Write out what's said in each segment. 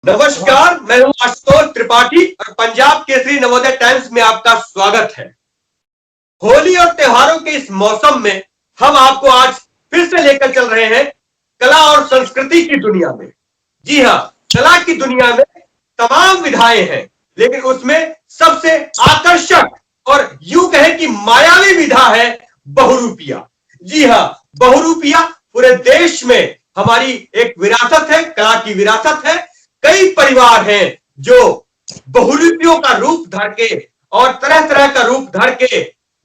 नमस्कार, मैं हूं आशुतोष त्रिपाठी और पंजाब केसरी नवोदय टाइम्स में आपका स्वागत है। होली और त्योहारों के इस मौसम में हम आपको आज फिर से लेकर चल रहे हैं कला और संस्कृति की दुनिया में। जी हाँ, कला की दुनिया में तमाम विधाएं हैं, लेकिन उसमें सबसे आकर्षक और यूं कहें कि मायावी विधा है बहुरूपिया। जी हाँ, बहुरूपिया पूरे देश में हमारी एक विरासत है, कला की विरासत है। कई परिवार हैं जो बहुरूपियों का रूप धर के और तरह तरह का रूप धर के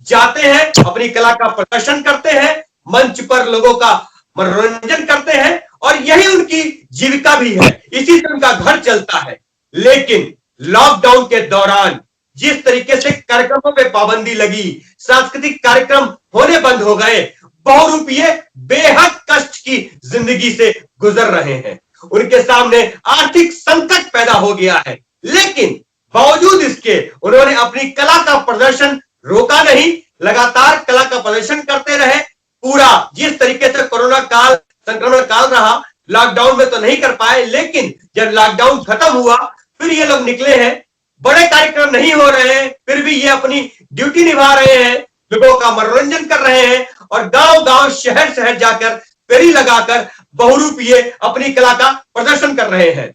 जाते हैं, अपनी कला का प्रदर्शन करते हैं, मंच पर लोगों का मनोरंजन करते हैं और यही उनकी जीविका भी है, इसी से उनका घर चलता है। लेकिन लॉकडाउन के दौरान जिस तरीके से कार्यक्रमों पे पाबंदी लगी, सांस्कृतिक कार्यक्रम होने बंद हो गए, बहुरूपिये बेहद कष्ट की जिंदगी से गुजर रहे हैं। उनके सामने आर्थिक संकट पैदा हो गया है, लेकिन बावजूद इसके उन्होंने अपनी कला का प्रदर्शन रोका नहीं, लगातार कला का प्रदर्शन करते रहे। पूरा जिस तरीके से कोरोना काल, संक्रमण काल रहा, लॉकडाउन में तो नहीं कर पाए, लेकिन जब लॉकडाउन खत्म हुआ फिर ये लोग निकले हैं। बड़े कार्यक्रम नहीं हो रहे हैं, फिर भी ये अपनी ड्यूटी निभा रहे हैं, लोगों का मनोरंजन कर रहे हैं और गांव गांव शहर शहर जाकर फेरी लगाकर बहुरूपिये अपनी कला का प्रदर्शन कर रहे हैं।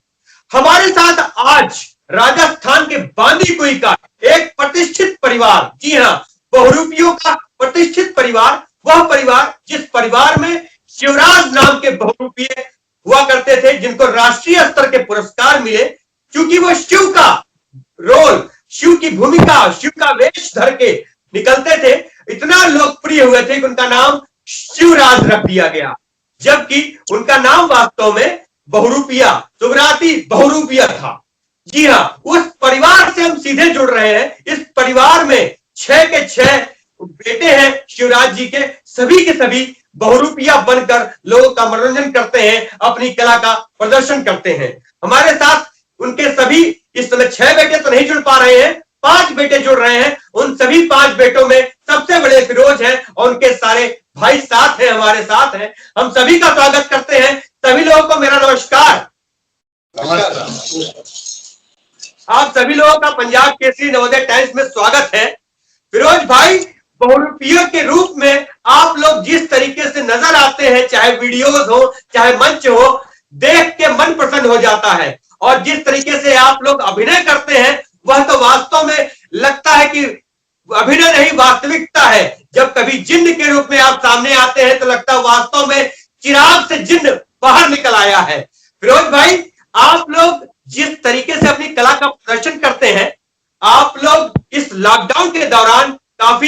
हमारे साथ आज राजस्थान के बांदीकुई का एक प्रतिष्ठित परिवार, जी हाँ, बहुरूपियों का प्रतिष्ठित परिवार, वह परिवार जिस परिवार में शिवराज नाम के बहुरूपिये हुआ करते थे, जिनको राष्ट्रीय स्तर के पुरस्कार मिले, क्योंकि वो शिव का रोल, शिव की भूमिका, शिव का वेश धर के निकलते थे, इतना लोकप्रिय हुए थे कि उनका नाम शिवराज रख दिया गया, जबकि उनका नाम वास्तव में बहुरूपिया, सुगराती बहुरूपिया था। जी हाँ, उस परिवार से हम सीधे जुड़ रहे हैं। इस परिवार में 6 के 6 बेटे हैं शिवराज जी के, सभी के सभी बहुरूपिया बनकर लोगों का मनोरंजन करते हैं, अपनी कला का प्रदर्शन करते हैं। हमारे साथ उनके सभी इस समय 6 बेटे तो नहीं जुड़ पा रहे हैं, 5 बेटे जुड़ रहे हैं। उन सभी 5 बेटों में सबसे बड़े फिरोज हैं और उनके सारे भाई साथ हैं, हमारे साथ हैं। हम सभी का स्वागत करते हैं। सभी लोगों को मेरा नमस्कार। आप सभी लोगों का पंजाब केसरी नवोदय टाइम्स में स्वागत है। फिरोज भाई, बहुरूपियों के रूप में आप लोग जिस तरीके से नजर आते हैं, चाहे वीडियोस हो चाहे मंच हो, देख के मन प्रसन्न हो जाता है। और जिस तरीके से आप लोग अभिनय करते हैं, वह तो वास्तव में लगता है कि अभिनय नहीं, वास्तविकता है। जब कभी जिन्न के रूप में आप सामने आते हैं तो लगता है वास्तव में चिराग से जिन्न बाहर निकल आया है। फिरोज भाई, आप लोग जिस तरीके से अपनी कला का प्रदर्शन करते हैं, आप लोग इस लॉकडाउन के दौरान काफी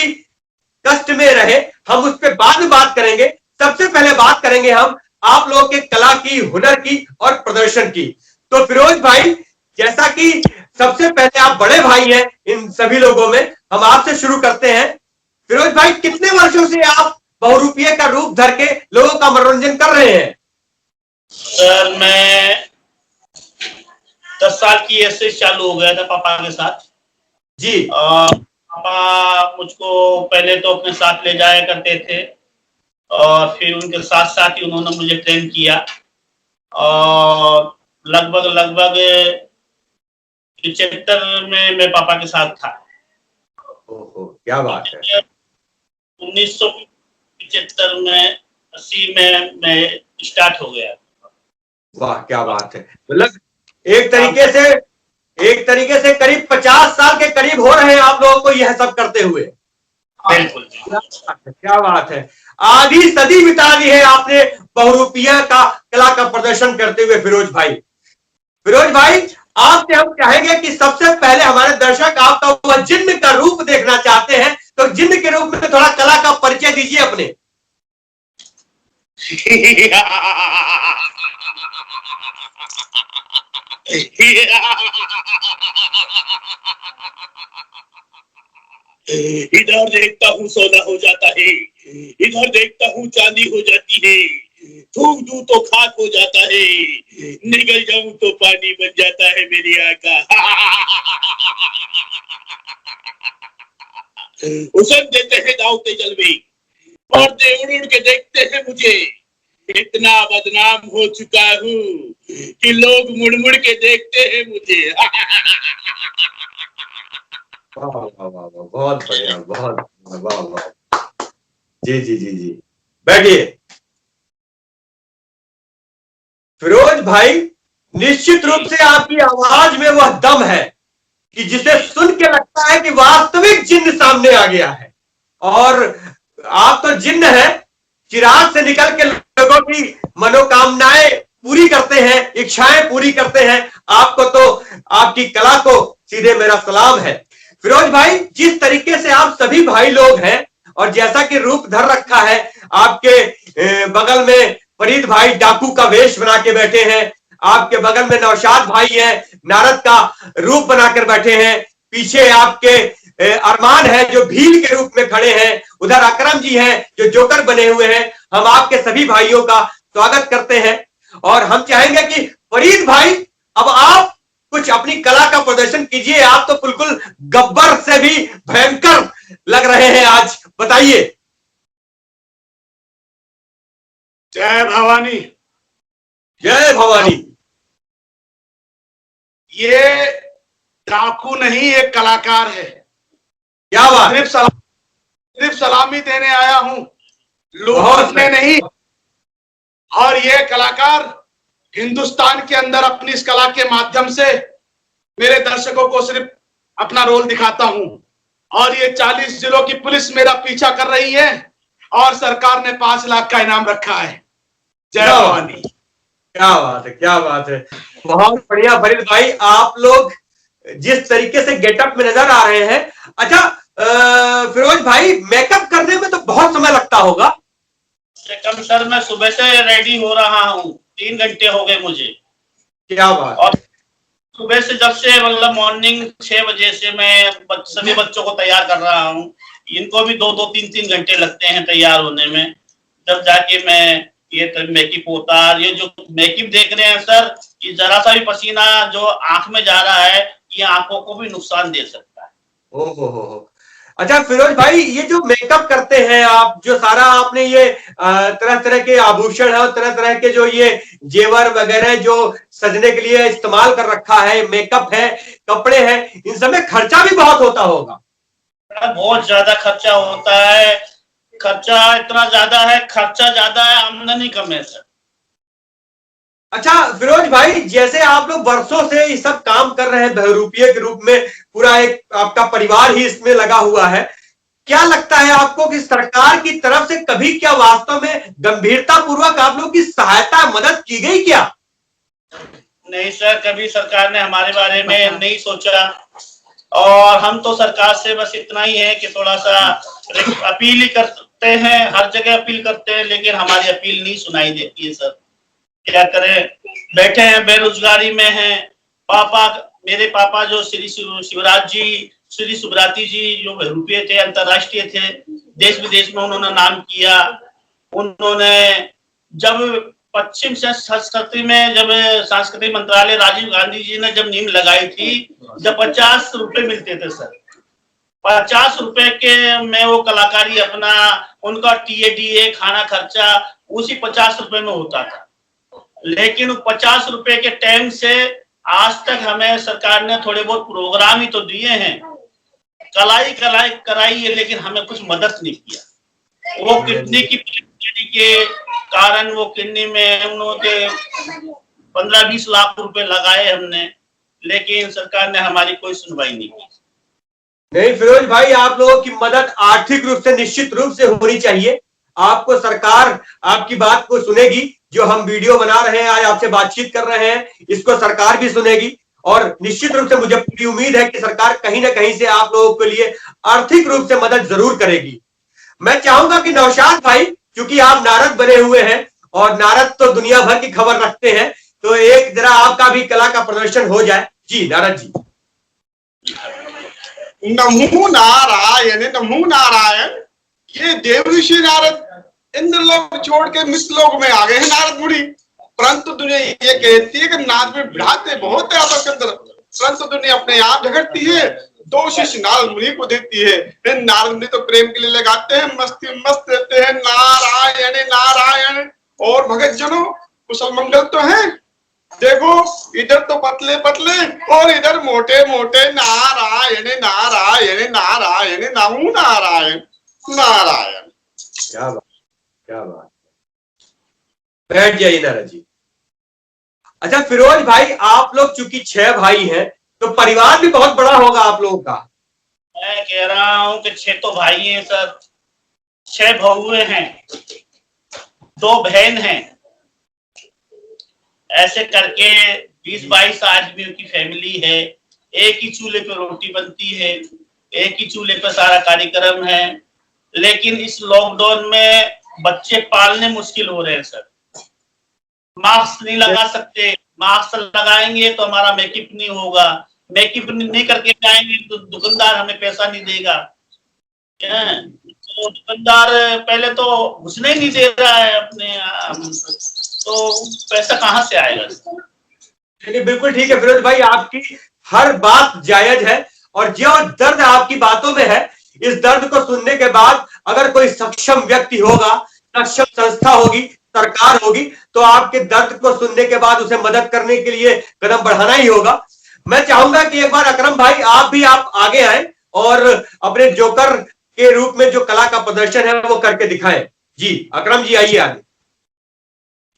कष्ट में रहे, हम उस पर बाद में बात करेंगे। सबसे पहले बात करेंगे हम आप लोगों के कला की, हुनर की और प्रदर्शन की। तो फिरोज भाई, जैसा कि सबसे पहले आप बड़े भाई हैं इन सभी लोगों में, हम आपसे शुरू करते हैं। फिरोज भाई, कितने वर्षों से आप बहुरूपिये का रूप धर के लोगों का मनोरंजन कर रहे हैं? सर, मैं 10 साल की ऐसे चालू हो गया था पापा के साथ जी। पापा मुझको पहले तो अपने साथ ले जाया करते थे और फिर उनके साथ साथ ही उन्होंने मुझे ट्रेन किया और लगभग 75 में मैं पापा के साथ था। ओहो, क्या बात है। 1975 में 80 में मैं स्टार्ट हो गया। वाह, क्या बात है। मतलब एक तरीके से करीब 50 साल के करीब हो रहे हैं आप लोगों को यह सब करते हुए। बिल्कुल, क्या बात है। आधी सदी बिता दी है आपने बहुरूपिया का कला का प्रदर्शन करते हुए। फिरोज भाई, आपसे हम चाहेंगे कि सबसे पहले हमारे दर्शक आपका वह जिन्न का रूप देखना चाहते हैं, तो जिन्न के रूप में थोड़ा कला का परिचय दीजिए अपने। इधर देखता हूँ सोना हो जाता है, इधर देखता हूँ चांदी हो जाती है, थूक दूं तो खाक हो जाता है, निकल जाऊं तो पानी बन जाता है मेरी आका। उसन देते हैं दाव के जलवे, पर्दे उड़ उड़ के देखते हैं मुझे, इतना बदनाम हो चुका हूँ कि लोग मुड़ मुड़ के देखते हैं मुझे। वाह वाह वाह वाह, बहुत बढ़िया, बहुत वाह वाह। जी जी जी जी, बैठिए। फिरोज भाई, निश्चित रूप से आपकी आवाज में वह दम है कि जिसे सुन के लगता है कि वास्तविक जिन्न सामने आ गया है। और आप तो जिन्न है, चिराग से निकल के लोगों की मनोकामनाएं पूरी करते हैं, इच्छाएं पूरी करते हैं। आपको तो, आपकी कला को सीधे मेरा सलाम है। फिरोज भाई, जिस तरीके से आप सभी भाई लोग हैं और जैसा कि रूप धर रखा है, आपके बगल में फरीद भाई डाकू का वेश बना के बैठे हैं, आपके बगल में नौशाद भाई हैं, नारद का रूप बनाकर बैठे हैं, पीछे आपके अरमान है जो भील के रूप में खड़े हैं, उधर अकरम जी हैं जो जोकर बने हुए हैं। हम आपके सभी भाइयों का स्वागत करते हैं और हम चाहेंगे कि फरीद भाई, अब आप कुछ अपनी कला का प्रदर्शन कीजिए। आप तो बिल्कुल गब्बर से भी भयंकर लग रहे हैं आज, बताइए। जय भवानी। जय भवानी। ये डाकू नहीं, एक कलाकार है। क्या बात। सिर्फ सलामी देने आया हूं, लूटने नहीं। और ये कलाकार हिंदुस्तान के अंदर अपनी इस कला के माध्यम से मेरे दर्शकों को सिर्फ अपना रोल दिखाता हूं। और ये 40 जिलों की पुलिस मेरा पीछा कर रही है और सरकार ने 5 लाख का इनाम रखा है। जय भवानी। क्या बात है, क्या बात है, बहुत बढ़िया। फरीद भाई, आप लोग जिस तरीके से गेटअप में नजर आ रहे हैं। अच्छा फिरोज भाई, मेकअप करने में तो बहुत समय लगता होगा। सर, मैं सुबह से रेडी हो रहा हूँ, 3 घंटे हो गए मुझे। क्या बात। और सुबह से, जब से मतलब मॉर्निंग 6 बजे से मैं सभी बच्चों को तैयार कर रहा हूँ। इनको भी 2-2, 3-3 घंटे लगते हैं तैयार होने में, जब जाके मैं ये मेकअप होता है। ये जो मेकअप देख रहे हैं सर, ये जरा सा भी पसीना जो आंख में जा रहा है, ये आंखों को भी नुकसान दे सकता है। हो। अच्छा फिरोज भाई, ये जो मेकअप करते हैं आप, जो सारा आपने ये तरह तरह के आभूषण है और तरह तरह के जो ये जेवर वगैरह जो सजने के लिए इस्तेमाल कर रखा है, मेकअप है, कपड़े हैं, इन सब में खर्चा भी बहुत होता होगा। बहुत ज्यादा खर्चा होता है। खर्चा इतना ज्यादा है, खर्चा ज्यादा है, आमदनी कम है सर। अच्छा फिरोज भाई, जैसे आप लोग वर्षों से ये सब काम कर रहे हैं बहरूपिये के रूप में, पूरा एक आपका परिवार ही इसमें लगा हुआ है, क्या लगता है आपको कि सरकार की तरफ से कभी क्या वास्तव में गंभीरता पूर्वक आप लोग की सहायता, मदद की गई क्या? नहीं सर, कभी सरकार ने हमारे बारे में नहीं सोचा। और हम तो सरकार से बस इतना ही है कि थोड़ा सा अपील ही करते हैं, हर जगह अपील करते हैं, लेकिन हमारी अपील नहीं सुनाई देती है सर। क्या करें, बैठे हैं, बेरोजगारी में हैं। मेरे पापा जो श्री सुब्राती जी जो बहरूपिये थे, अंतरराष्ट्रीय थे, देश विदेश में उन्होंने नाम किया। उन्होंने जब पश्चिम संस्कृति में, जब सांस्कृतिक मंत्रालय राजीव गांधी जी ने जब नींव लगाई थी, जब 50 रुपए मिलते थे सर, 50 रुपए के में वो कलाकारी अपना, उनका टीए खाना खर्चा उसी 50 रुपए में होता था। लेकिन 50 रुपए के टाइम से आज तक हमें सरकार ने थोड़े बहुत प्रोग्राम ही तो दिए हैं, कलाई कराई है, लेकिन हमें कुछ मदद नहीं किया। वो किडनी की के कारण, वो किडनी में उन्होंने 15-20 लाख रुपए लगाए हमने, लेकिन सरकार ने हमारी कोई सुनवाई नहीं की। नहीं फिरोज भाई, आप लोगों की मदद आर्थिक रूप से निश्चित रूप से होनी चाहिए। आपको सरकार आपकी बात को सुनेगी। जो हम वीडियो बना रहे हैं, आज आपसे बातचीत कर रहे हैं, इसको सरकार भी सुनेगी और निश्चित रूप से मुझे पूरी उम्मीद है कि सरकार कहीं ना कहीं से आप लोगों के लिए आर्थिक रूप से मदद जरूर करेगी। मैं चाहूंगा कि नौशाद भाई, क्योंकि आप नारद बने हुए हैं और नारद तो दुनिया भर की खबर रखते हैं, तो एक जरा आपका भी कला का प्रदर्शन हो जाए। जी नारद जी। नमो नारायण, नमो नारायण। ये देव ऋषि नारद इंद्र लोग छोड़ के मित्र लोग में आ गए हैं नारद मुनि। परंतु दुनिया ये कहती है कि नारद में बढ़ाते बहुत है आपस के अंदर, परंतु दुनिया अपने आप झगड़ती है, दोषिश नारद मुनि को देती है। नारद मुनि तो प्रेम के लिए लगाते हैं, मस्ती मस्त रहते हैं, नारायण नारायण। और भगत जनों कुशल मंगल तो है। देखो इधर तो पतले पतले और इधर मोटे मोटे। नारायण नारायण नारायण नमो नारायण नारायण। क्या बात, क्या बात। बैठ जाइए नारायण जी। अच्छा फिरोज भाई, आप लोग चूंकि 6 भाई हैं तो परिवार भी बहुत बड़ा होगा आप लोगों का। मैं कह रहा हूँ कि 6 तो भाई हैं सर, 6 बहुएं हैं, 2 बहन हैं, ऐसे करके 20-22 आदमियों की फैमिली है। एक ही चूल्हे पे रोटी बनती है, एक ही चूल्हे पे सारा कार्यक्रम है। लेकिन इस लॉकडाउन में बच्चे पालने मुश्किल हो रहे हैं सर। मास्क नहीं लगा सकते, मास्क लगाएंगे तो हमारा मेकअप नहीं होगा, मेकअप नहीं करके जाएंगे तो दुकानदार हमें पैसा नहीं देगा। तो दुकानदार पहले तो घुसने ही नहीं दे रहा है अपने, तो पैसा कहाँ से आएगा? चलिए बिल्कुल ठीक है फिरोज भाई, आपकी हर बात जायज है और जो दर्द आपकी बातों में है, इस दर्द को सुनने के बाद अगर कोई सक्षम व्यक्ति होगा, सक्षम संस्था होगी, सरकार होगी, तो आपके दर्द को सुनने के बाद उसे मदद करने के लिए कदम बढ़ाना ही होगा। मैं चाहूंगा कि एक बार अकरम भाई आप आगे आए और अपने जोकर के रूप में जो कला का प्रदर्शन है वो करके दिखाएं। जी अकरम जी आइए आगे।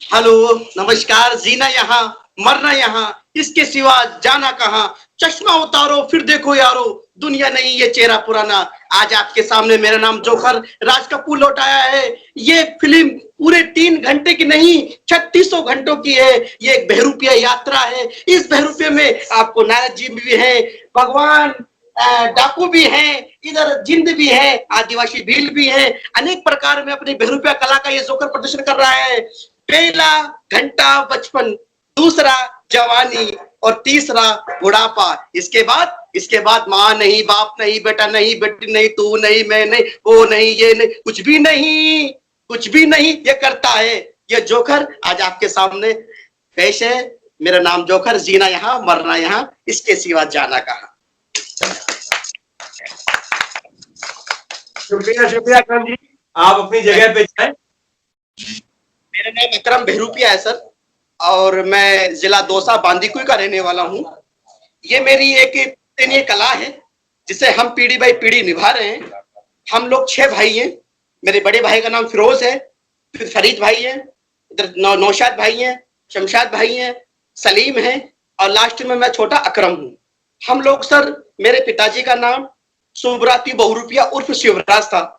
हेलो नमस्कार। जीना यहाँ मरना यहाँ, इसके सिवा जाना कहाँ। चश्मा उतारो फिर देखो यारो, दुनिया नहीं ये चेहरा पुराना। आज आपके सामने मेरा नाम जोकर राज कपूर लौट आया है। ये फिल्म पूरे 3 घंटे की नहीं 3600 घंटों की है। ये एक बहरूपिया यात्रा है। इस बहरूपिया में आपको नारद जी भी है, भगवान डाकू भी है, इधर जिंद भी है, आदिवासी भील भी है। अनेक प्रकार में अपनी बहरूपिया कला का ये जोकर प्रदर्शन कर रहा है। पहला घंटा बचपन, दूसरा जवानी और तीसरा बुढ़ापा। इसके बाद माँ नहीं, बाप नहीं, बेटा नहीं, बेटी नहीं, तू नहीं, मैं नहीं, वो नहीं, ये नहीं, कुछ भी नहीं ये करता है ये जोकर। आज आपके सामने पेश है। मेरा नाम जोकर, जीना यहाँ मरना यहाँ, इसके सिवा जाना कहाँ। शुक्रिया शुक्रिया अकरम जी, आप अपनी जगह पे जाएं। मेरा नाम अकरम बहरूपिया है सर और मैं जिला दौसा बांदीकुई का रहने वाला हूँ। ये मेरी एक पुश्तैनीय कला है जिसे हम पीढ़ी बाई पीढ़ी निभा रहे हैं। हम लोग 6 भाई हैं। मेरे बड़े भाई का नाम फिरोज है, फिर फरीद भाई है, इधर नौशाद भाई हैं, शमशाद भाई हैं, सलीम है और लास्ट में मैं छोटा अकरम हूँ। हम लोग सर, मेरे पिताजी का नाम सुब्राती बहुरूपिया उर्फ शिवराज था।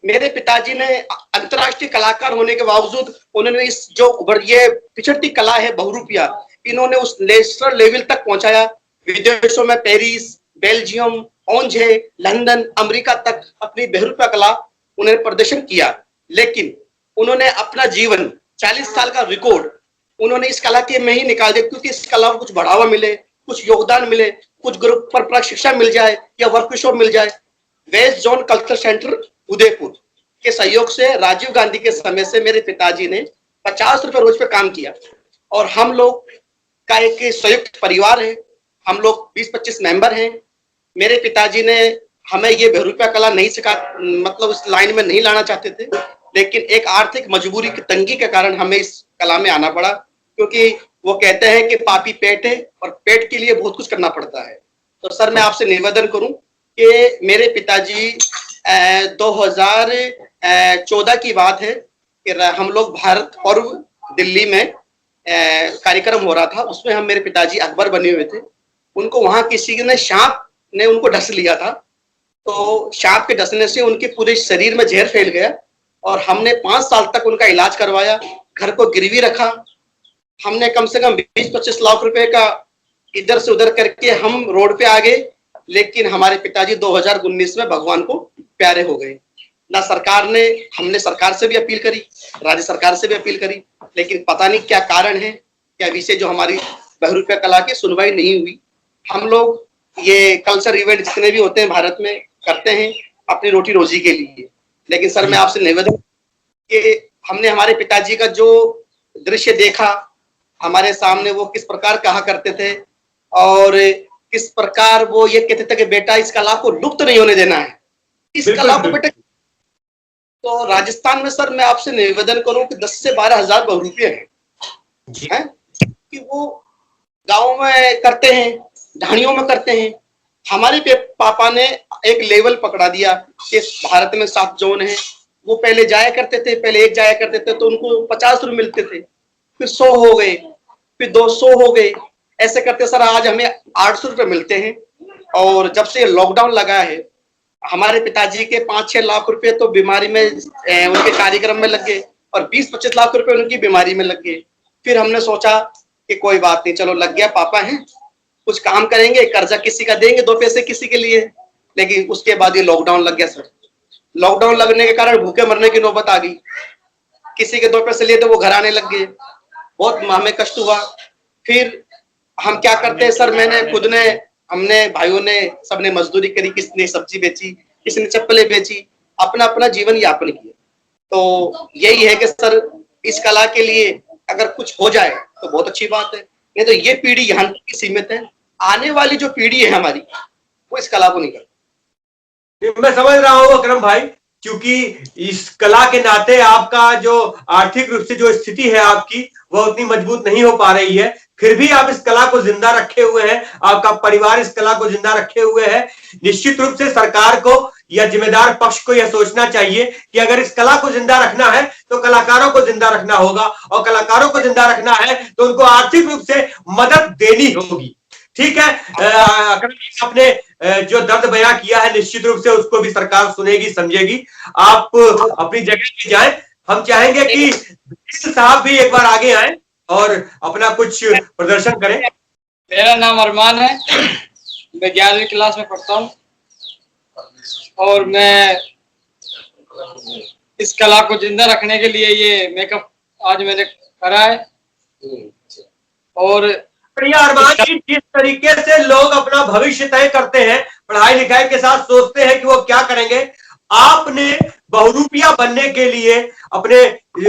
मेरे पिताजी ने अंतर्राष्ट्रीय कलाकार होने के बावजूद उन्होंने इस जो ये पिछड़ती कला है बहुरूपिया, इन्होंने उस नेशनल लेवल तक पहुंचाया। विदेशों में पेरिस, बेल्जियम, ओंजे, लंदन, अमेरिका तक अपनी बहुरूपिया कला उन्होंने प्रदर्शन किया। लेकिन उन्होंने अपना जीवन 40 साल का रिकॉर्ड उन्होंने इस कला के में ही निकाल दिया, क्योंकि इस कला को कुछ बढ़ावा मिले, कुछ योगदान मिले, कुछ ग्रुप पर प्रशिक्षण मिल जाए या वर्कशॉप मिल जाए। West zone culture centre Udaipur के सहयोग से राजीव गांधी के समय से मेरे पिताजी ने 50 रुपए रोज पे काम किया और हम लोग का एक संयुक्त परिवार है। हम लोग 20-25 मेंबर हैं। मेरे पिताजी ने हमें ये बहुरूपिया कला नहीं सिखा, मतलब उस लाइन में नहीं लाना चाहते थे, लेकिन एक आर्थिक मजबूरी की तंगी के कारण हमें इस कला में आना पड़ा, क्योंकि वो कहते हैं कि पापी पेट है और पेट के लिए बहुत कुछ करना पड़ता है। तो सर मैं आपसे निवेदन करूं कि मेरे पिताजी 2014 की बात है कि हम लोग भारत पर्व दिल्ली में कार्यक्रम हो रहा था, उसमें हम मेरे पिताजी अकबर बने हुए थे। उनको वहां किसी ने सांप ने उनको डस लिया था, तो सांप के डसने से उनके पूरे शरीर में जहर फैल गया और हमने 5 साल तक उनका इलाज करवाया, घर को गिरवी रखा। हमने कम से कम 20-25 लाख रुपए का इधर से उधर करके हम रोड पे आ गए, लेकिन हमारे पिताजी 2019 में भगवान को प्यारे हो गए। ना सरकार ने, हमने सरकार से भी अपील करी, राज्य सरकार से भी अपील करी, लेकिन पता नहीं क्या कारण है, क्या विषय जो हमारी बहुरूपिया कला की सुनवाई नहीं हुई। हम लोग ये कल्चर इवेंट जितने भी होते हैं भारत में करते हैं अपनी रोटी रोजी के लिए, लेकिन सर मैं आपसे निवेदन कि हमने हमारे पिताजी का जो दृश्य देखा हमारे सामने, वो किस प्रकार कहा करते थे और किस प्रकार वो ये कहते थे कि बेटा इस कला को लुप्त नहीं होने देना है, इस कला को बेटा तो राजस्थान में सर मैं आपसे निवेदन करूं कि 10 से 12 हजार बहुरूपिये हैं कि वो गाँव में करते हैं, ढाणियों में करते हैं। हमारे पापा ने एक लेवल पकड़ा दिया कि भारत में 7 जोन है। वो पहले जाया करते थे, पहले एक जाया करते थे तो उनको 50 रुपये मिलते थे, फिर 100 हो गए, फिर 200 हो गए, ऐसे करते सर आज हमें 800 रुपये मिलते हैं। और जब से लॉकडाउन लगा है हमारे पिताजी के 5-6 लाख रुपए तो बीमारी में उनके कार्यक्रम में लग गए और 20-25 लाख रुपए उनकी बीमारी में लग गए। फिर हमने सोचा कि कोई बात नहीं, चलो लग गया, पापा हैं, कुछ काम करेंगे, कर्जा किसी का देंगे, 2 पैसे किसी के लिए। लेकिन उसके बाद ये लॉकडाउन लग गया सर। लॉकडाउन लगने के कारण भूखे मरने की नौबत आ गई। किसी के 2 पैसे लिए तो वो घर आने लग गए, बहुत हमें कष्ट हुआ। फिर हम क्या करते हैं सर, हमने भाइयों ने सबने मजदूरी करी, किसने सब्जी बेची, किसी ने चप्पलें बेची, अपना अपना जीवन यापन किया। तो यही है कि सर इस कला के लिए अगर कुछ हो जाए तो बहुत अच्छी बात है, नहीं तो ये पीढ़ी यहाँ तक सीमित है। आने वाली जो पीढ़ी है हमारी वो इस कला को नहीं करती। मैं समझ रहा हूँ अकरम भाई, क्योंकि इस कला के नाते आपका जो आर्थिक रूप से जो स्थिति है आपकी वह उतनी मजबूत नहीं हो पा रही है, फिर भी आप इस कला को जिंदा रखे हुए हैं, आपका परिवार इस कला को जिंदा रखे हुए है। निश्चित रूप से सरकार को या जिम्मेदार पक्ष को यह सोचना चाहिए कि अगर इस कला को जिंदा रखना है तो कलाकारों को जिंदा रखना होगा, और कलाकारों को जिंदा रखना है तो उनको आर्थिक रूप से मदद देनी होगी। ठीक है, आपने जो दर्द बयां किया है निश्चित रूप से उसको भी सरकार सुनेगी, समझेगी। आप अपनी जगह पे जाएं। हम चाहेंगे कि साहब भी एक बार आगे आए और अपना कुछ प्रदर्शन करें। मेरा नाम अरमान है, मैं 11वीं क्लास में पढ़ता हूँ और मैं इस कला को जिंदा रखने के लिए ये मेकअप आज मैंने करा है। और बढ़िया अरमान जी, जिस तरीके से लोग अपना भविष्य तय करते हैं, पढ़ाई लिखाई के साथ सोचते हैं कि वो क्या करेंगे, आपने बहुरूपिया बनने के लिए अपने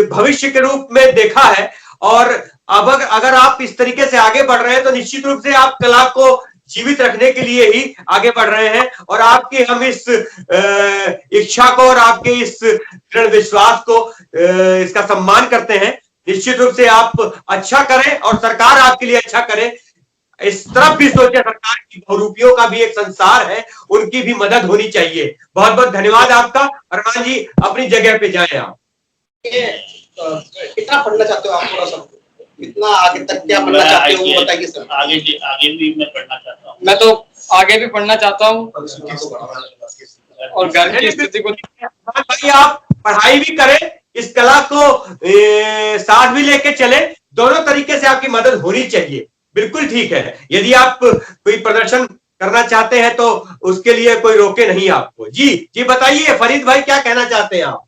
भविष्य के रूप में देखा है। और अब अगर आप इस तरीके से आगे बढ़ रहे हैं तो निश्चित रूप से आप कला को जीवित रखने के लिए ही आगे बढ़ रहे हैं। और आपकी हम इस इच्छा को और आपके इस दृढ़ विश्वास को इसका सम्मान करते हैं। निश्चित रूप से आप अच्छा करें और सरकार आपके लिए अच्छा करे। इस तरफ भी सोचे सरकार की बहुरूपियों का भी एक संसार है, उनकी भी मदद होनी चाहिए। बहुत बहुत धन्यवाद आपका अरमान जी, अपनी जगह पे जाएं आप। कितना पढ़ना चाहते हो आप, थोड़ा सा कितना आगे तक क्या पढ़ना चाहते हो वो बताइए सर। आगे भी मैं पढ़ना चाहता हूँ। मैं तो आगे भी पढ़ना चाहता हूँ और घर की स्थिति को भाई आप पढ़ाई भी करें, इस कला को साथ भी लेके चले, दोनों तरीके से आपकी मदद होनी चाहिए। बिल्कुल ठीक है, यदि आप कोई प्रदर्शन करना चाहते हैं तो उसके लिए कोई रोके नहीं आपको। जी बताइए फरीद भाई, क्या कहना चाहते हैं आप?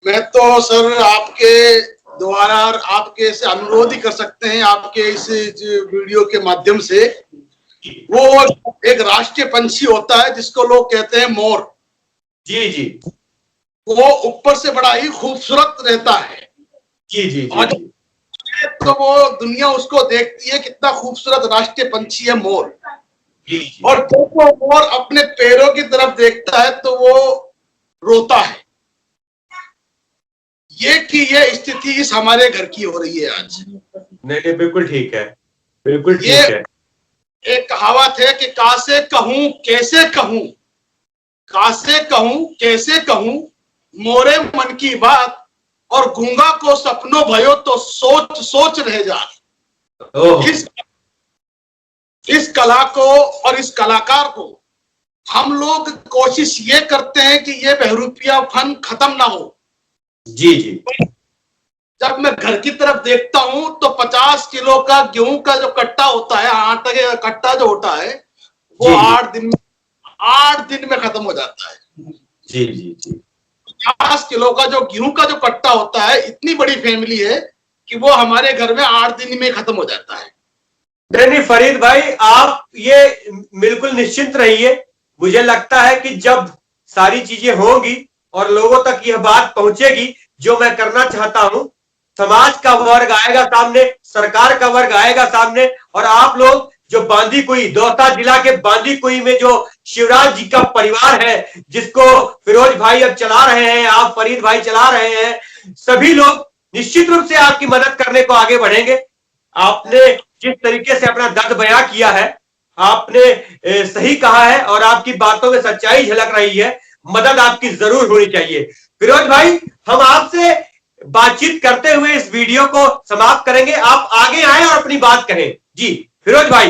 मैं तो सर आपके द्वारा आपके से अनुरोध ही कर सकते हैं, आपके इस वीडियो के माध्यम से। वो एक राष्ट्रीय पंछी होता है जिसको लोग कहते हैं मोर। जी वो ऊपर से बड़ा ही खूबसूरत रहता है। जी तो वो दुनिया उसको देखती है, कितना खूबसूरत राष्ट्रीय पंछी है मोर। जी। और जब वो मोर अपने पैरों की तरफ देखता है तो वो रोता है। ये स्थिति इस हमारे घर की हो रही है आज। नहीं बिल्कुल ठीक है, बिल्कुल ठीक है। एक कहावत है कि कासे कहूं कैसे कहूं, कासे कहूं कैसे कहूं मोरे मन की बात, और गूंगा को सपनों भयो तो सोच सोच रह जा। इस कला को और इस कलाकार को हम लोग कोशिश ये करते हैं कि ये बहरूपिया फन खत्म ना हो। जी। जब मैं घर की तरफ देखता हूं तो 50 किलो का गेहूं का जो कट्टा होता है, आटा का कट्टा जो होता है, वो 8 दिन में खत्म हो जाता है। जी 50 किलो का जो गेहूं का जो कट्टा होता है, इतनी बड़ी फैमिली है कि वो हमारे घर में 8 दिन में खत्म हो जाता है। नहीं फरीद भाई, आप ये बिल्कुल निश्चिंत रहिए। मुझे लगता है कि जब सारी चीजें होंगी और लोगों तक यह बात पहुंचेगी जो मैं करना चाहता हूं, समाज का वर्ग आएगा सामने, सरकार का वर्ग आएगा सामने, और आप लोग जो बांदीकुई, दौसा जिला के बांदीकुई में जो शिवराज जी का परिवार है, जिसको फिरोज भाई अब चला रहे हैं, आप फरीद भाई चला रहे हैं, सभी लोग निश्चित रूप से आपकी मदद करने को आगे बढ़ेंगे। आपने जिस तरीके से अपना दर्द बयां किया है, आपने सही कहा है और आपकी बातों में सच्चाई झलक रही है। मदद आपकी जरूर होनी चाहिए। फिरोज भाई, हम आपसे बातचीत करते हुए इस वीडियो को समाप्त करेंगे। आप आगे आए और अपनी बात कहें। जी फिरोज भाई।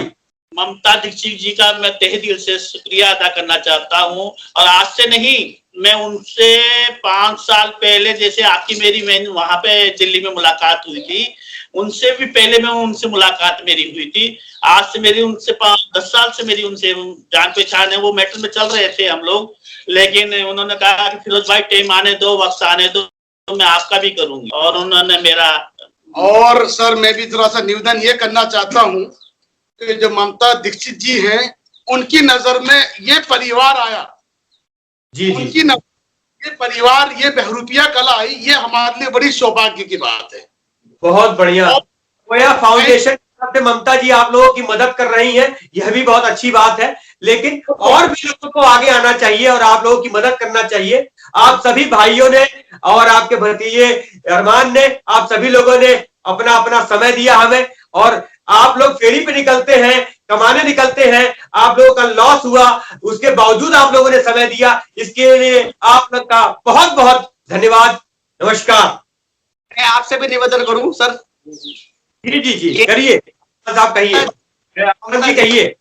ममता दीक्षित जी का मैं तहे दिल से शुक्रिया अदा करना चाहता हूं, और आज से नहीं, मैं उनसे 5 साल पहले, जैसे आपकी मेरी वहां पे दिल्ली में मुलाकात हुई थी, उनसे भी पहले मैं उनसे मुलाकात मेरी हुई थी। आज से मेरी उनसे 10 साल से मेरी उनसे जान पहचान है। वो मेट्रो में चल रहे थे हम लोग, लेकिन उन्होंने कहा कि फिरोज भाई टाइम आने दो, वक्त आने दो, तो मैं आपका भी करूंगी, और उन्होंने मेरा। और सर मैं भी थोड़ा सा निवेदन ये करना चाहता हूँ कि जो ममता दीक्षित जी हैं, उनकी नजर में ये परिवार आया, जी उनकी नजर ये परिवार, ये बहरूपिया कला आई, ये हमारे लिए बड़ी सौभाग्य की बात है। बहुत बढ़िया। कोया फाउंडेशन से ममता जी आप लोगों की मदद कर रही हैं, यह भी बहुत अच्छी बात है, लेकिन और भी लोगों को आगे आना चाहिए और आप लोगों की मदद करना चाहिए। आप सभी भाइयों ने और आपके भतीजे अरमान ने, आप सभी लोगों ने अपना अपना समय दिया हमें, और आप लोग फेरी पे निकलते हैं, कमाने निकलते हैं, आप लोगों का लॉस हुआ, उसके बावजूद आप लोगों ने समय दिया, इसके लिए आप लोग का बहुत बहुत धन्यवाद। नमस्कार। मैं आपसे भी निवेदन करूं सर। जी जी जी करिए, बस आप कहिए, आनंद जी कहिए।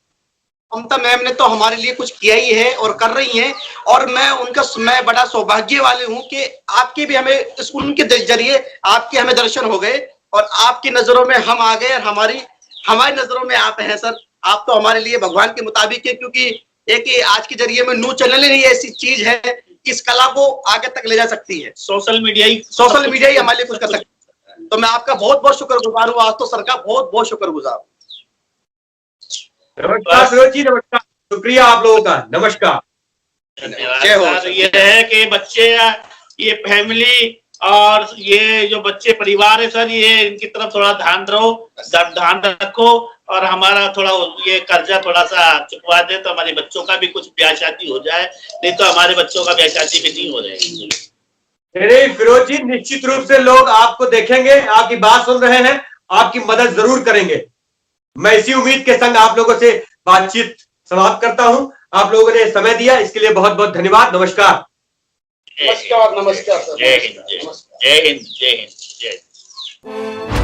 ममता मैम ने तो हमारे लिए कुछ किया ही है और कर रही हैं, और मैं बड़ा सौभाग्य वाले हूं कि आपके भी हमें स्कूल के जरिए आपके हमें दर्शन हो गए, और आपकी नजरों में हम आ गए, और हमारी नजरों में आप हैं सर। आप तो हमारे लिए भगवान के मुताबिक है, क्योंकि एक आज के जरिए में न्यूज चैनल ही ऐसी चीज है कि इस कला को आगे तक ले जा सकती है। सोशल मीडिया ही हमारे लिए कुछ कर सकती है। तो मैं आपका बहुत बहुत शुक्रगुजार हूँ, आज तो सर का बहुत बहुत शुक्रगुजार हूँ। नमस्कार फिरोज जी, नमस्कार, शुक्रिया आप लोगों का, नमस्कार। धन्यवाद। ये है कि बच्चे, ये फैमिली और ये जो बच्चे परिवार है सर, ये इनकी तरफ थोड़ा ध्यान रखो, और हमारा थोड़ा ये कर्जा थोड़ा सा चुकवा दे, तो हमारे बच्चों का भी कुछ ब्याह शादी हो जाए, नहीं तो हमारे बच्चों का ब्याह शादी भी नहीं हो जाएगी। अरे फिरोज जी, निश्चित रूप से लोग आपको देखेंगे, आपकी बात सुन रहे हैं, आपकी मदद जरूर करेंगे। मैं इसी उम्मीद के संग आप लोगों से बातचीत समाप्त करता हूं। आप लोगों ने समय दिया, इसके लिए बहुत बहुत धन्यवाद। नमस्कार। नमस्कार। नमस्कार सर। जय हिंद, जय हिंद, जय हिंद, जय हिंद।